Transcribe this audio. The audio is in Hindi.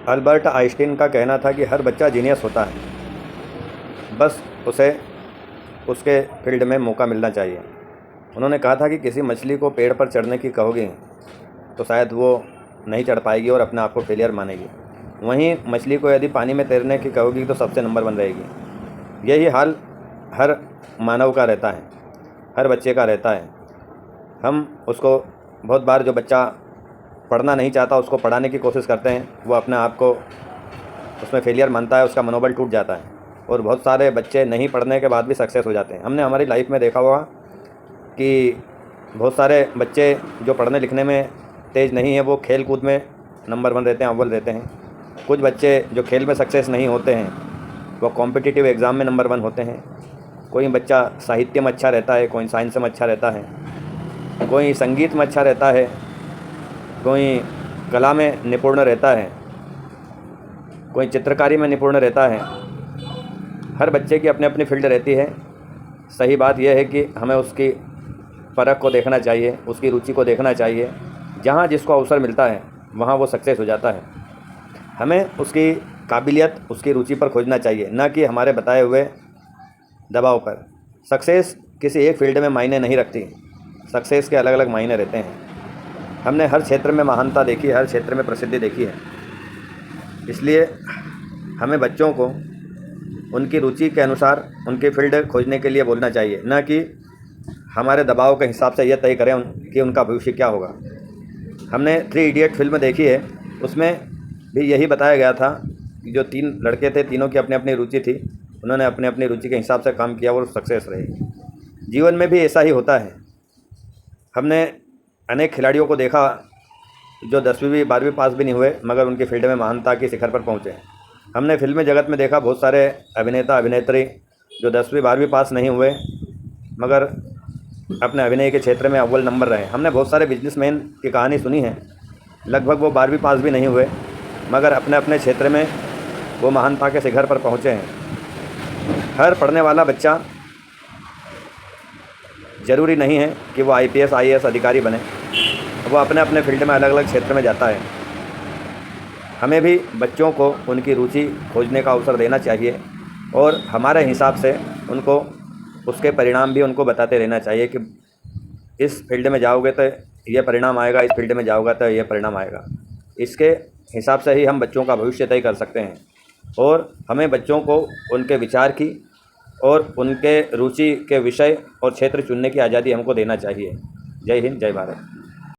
अल्बर्ट आइंस्टीन का कहना था कि हर बच्चा जीनियस होता है, बस उसे उसके फील्ड में मौका मिलना चाहिए। उन्होंने कहा था कि किसी मछली को पेड़ पर चढ़ने की कहोगे तो शायद वो नहीं चढ़ पाएगी और अपने आप को फेलियर मानेगी। वहीं मछली को यदि पानी में तैरने की कहोगी तो सबसे नंबर 1 रहेगी। यही हाल हर मानव का रहता है, हर बच्चे का रहता है। हम उसको बहुत बार, जो बच्चा पढ़ना नहीं चाहता उसको पढ़ाने की कोशिश करते हैं, वो अपने आप को उसमें फेलियर मानता है, उसका मनोबल टूट जाता है। और बहुत सारे बच्चे नहीं पढ़ने के बाद भी सक्सेस हो जाते हैं। हमने हमारी लाइफ में देखा होगा कि बहुत सारे बच्चे जो पढ़ने लिखने में तेज़ नहीं है वो खेल कूद में नंबर 1 रहते हैं, अव्वल रहते हैं। कुछ बच्चे जो खेल में सक्सेस नहीं होते हैं वो कॉम्पिटिटिव एग्ज़ाम में नंबर 1 होते हैं। कोई बच्चा साहित्य में अच्छा रहता है, कोई साइंस में अच्छा रहता है, कोई संगीत में अच्छा रहता है, कोई कला में निपुण रहता है, कोई चित्रकारी में निपुण रहता है। हर बच्चे की अपनी अपनी फील्ड रहती है। सही बात यह है कि हमें उसकी परख को देखना चाहिए, उसकी रुचि को देखना चाहिए। जहाँ जिसको अवसर मिलता है वहाँ वो सक्सेस हो जाता है। हमें उसकी काबिलियत, उसकी रुचि पर खोजना चाहिए, न कि हमारे बताए हुए दबाव पर। सक्सेस किसी एक फील्ड में मायने नहीं रखती, सक्सेस के अलग अलग मायने रहते हैं। हमने हर क्षेत्र में महानता देखी है, हर क्षेत्र में प्रसिद्धि देखी है। इसलिए हमें बच्चों को उनकी रुचि के अनुसार उनकी फील्ड खोजने के लिए बोलना चाहिए, न कि हमारे दबाव के हिसाब से यह तय करें कि उनका भविष्य क्या होगा। हमने 3 इडियट फिल्म देखी है, उसमें भी यही बताया गया था कि जो 3 लड़के थे, तीनों की अपनी अपनी रुचि थी, उन्होंने अपने अपनी रुचि के हिसाब से काम किया और सक्सेस रहे। जीवन में भी ऐसा ही होता है। हमने अनेक खिलाड़ियों को देखा जो 10वीं 12वीं पास भी नहीं हुए मगर उनकी फील्ड में महानता के शिखर पर पहुँचे। हमने फिल्मी जगत में देखा बहुत सारे अभिनेता अभिनेत्री जो 10वीं 12वीं पास नहीं हुए मगर अपने अभिनय के क्षेत्र में अव्वल नंबर रहे। हमने बहुत सारे बिजनेसमैन की कहानी सुनी है, लगभग वो 12वीं पास भी नहीं हुए मगर अपने अपने क्षेत्र में वो महानता के शिखर पर पहुँचे हैं। हर पढ़ने वाला बच्चा ज़रूरी नहीं है कि वो IPS IAS अधिकारी बने, वो अपने अपने फील्ड में अलग अलग क्षेत्र में जाता है। हमें भी बच्चों को उनकी रुचि खोजने का अवसर देना चाहिए और हमारे हिसाब से उनको उसके परिणाम भी उनको बताते रहना चाहिए कि इस फील्ड में जाओगे तो ये परिणाम आएगा, इस फील्ड में जाओगे तो ये परिणाम आएगा। इसके हिसाब से ही हम बच्चों का भविष्य तय कर सकते हैं और हमें बच्चों को उनके विचार की और उनके रुचि के विषय और क्षेत्र चुनने की आज़ादी हमको देना चाहिए। जय हिंद, जय भारत।